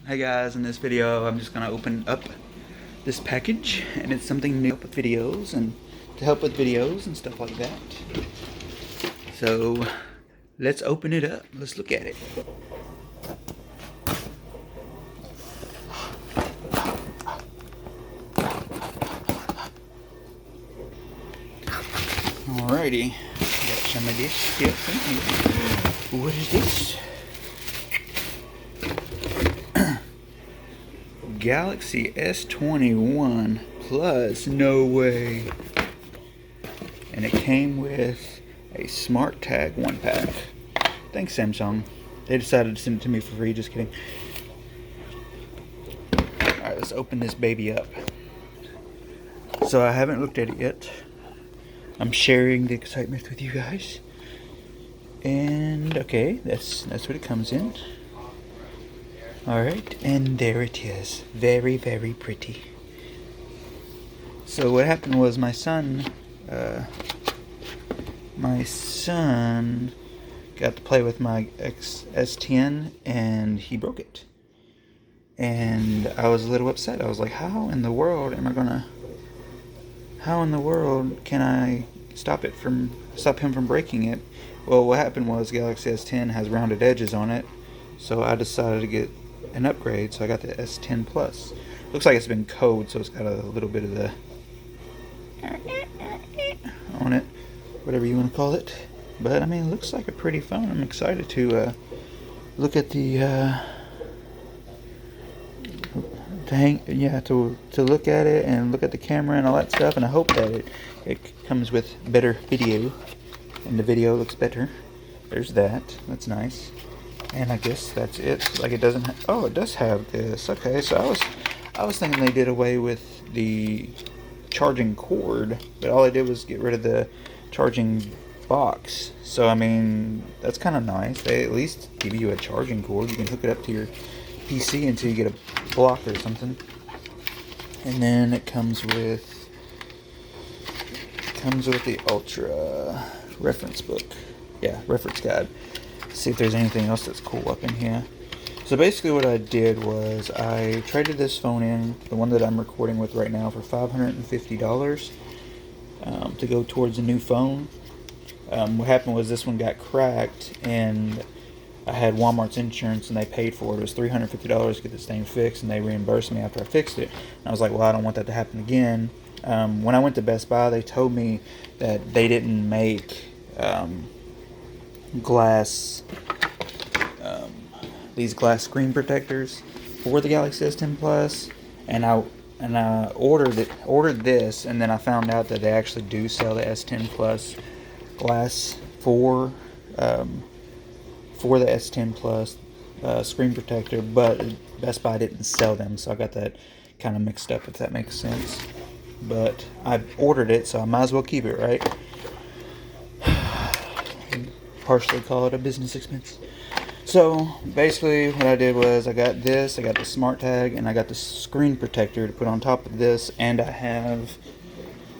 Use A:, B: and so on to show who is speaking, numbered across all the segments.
A: Hey guys, in this video I'm just gonna open up this package, and it's something new with videos and to help with videos and stuff like that. So let's open it up. Let's look at it. Alrighty, got some of this stuff in here. What is this? Galaxy S21 Plus, no way. And it came with a smart tag 1-pack. Thanks, Samsung. They decided to send it to me for free, just kidding. Alright, let's open this baby up. So I haven't looked at it yet. I'm sharing the excitement with you guys. And okay, that's what it comes in. Alright, and there it is. Very, very pretty. So what happened was my son got to play with my S10 and he broke it. And I was a little upset. I was like, how in the world can I stop him from breaking it? Well, what happened was Galaxy S10 has rounded edges on it, so I decided to get an upgrade, so I got the S10 Plus. Looks like it's been code, so it's got a little bit of the on it, whatever you want to call it. But I mean, it looks like a pretty phone. I'm excited to look at the to look at it and look at the camera and all that stuff. And I hope that it comes with better video, and the video looks better. There's that. That's nice. And I guess that's it. Like, it doesn't oh, it does have this. Okay, so I was thinking they did away with the charging cord, but all they did was get rid of the charging box. So I mean, that's kind of nice. They at least give you a charging cord. You can hook it up to your PC until you get a block or something. And then it comes with the Ultra reference book. Yeah, reference guide. See if there's anything else that's cool up in here. So basically what I did was I traded this phone in, the one that I'm recording with right now, for $550 to go towards a new phone. What happened was this one got cracked, and I had Walmart's insurance and they paid for it. It was $350 to get this thing fixed, and they reimbursed me after I fixed it. And I was like, well, I don't want that to happen again. When I went to Best Buy, they told me that they didn't make these glass screen protectors for the Galaxy S10 Plus, and I ordered this, and then I found out that they actually do sell the S10 Plus glass for the S10 Plus screen protector, but Best Buy didn't sell them, so I got that kind of mixed up, if that makes sense. But I ordered it, so I might as well keep it, right? Partially call it a business expense. So basically what I did was I got the smart tag, and I got the screen protector to put on top of this, and I have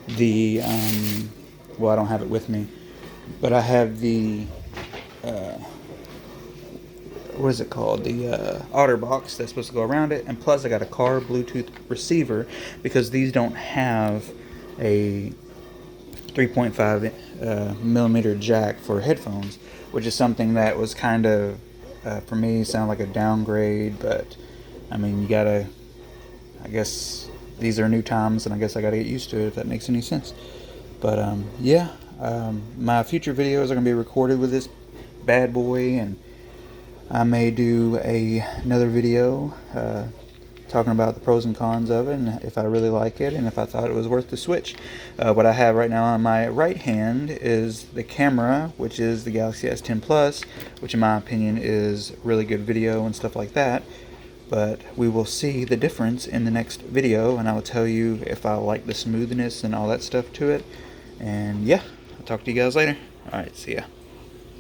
A: the well, I don't have it with me, but I have the what is it called, the OtterBox that's supposed to go around it, and plus I got a car Bluetooth receiver, because these don't have a 3.5 millimeter jack for headphones, which is something that was kind of for me sound like a downgrade. But I mean, I guess these are new times, and I guess I gotta get used to it, if that makes any sense. But yeah, my future videos are gonna be recorded with this bad boy, and I may do another video talking about the pros and cons of it, and if I really like it, and if I thought it was worth the switch. What I have right now on my right hand is the camera, which is the Galaxy S10 Plus, which in my opinion is really good video and stuff like that. But we will see the difference in the next video, and I will tell you if I like the smoothness and all that stuff to it. And yeah, I'll talk to you guys later. Alright, see ya.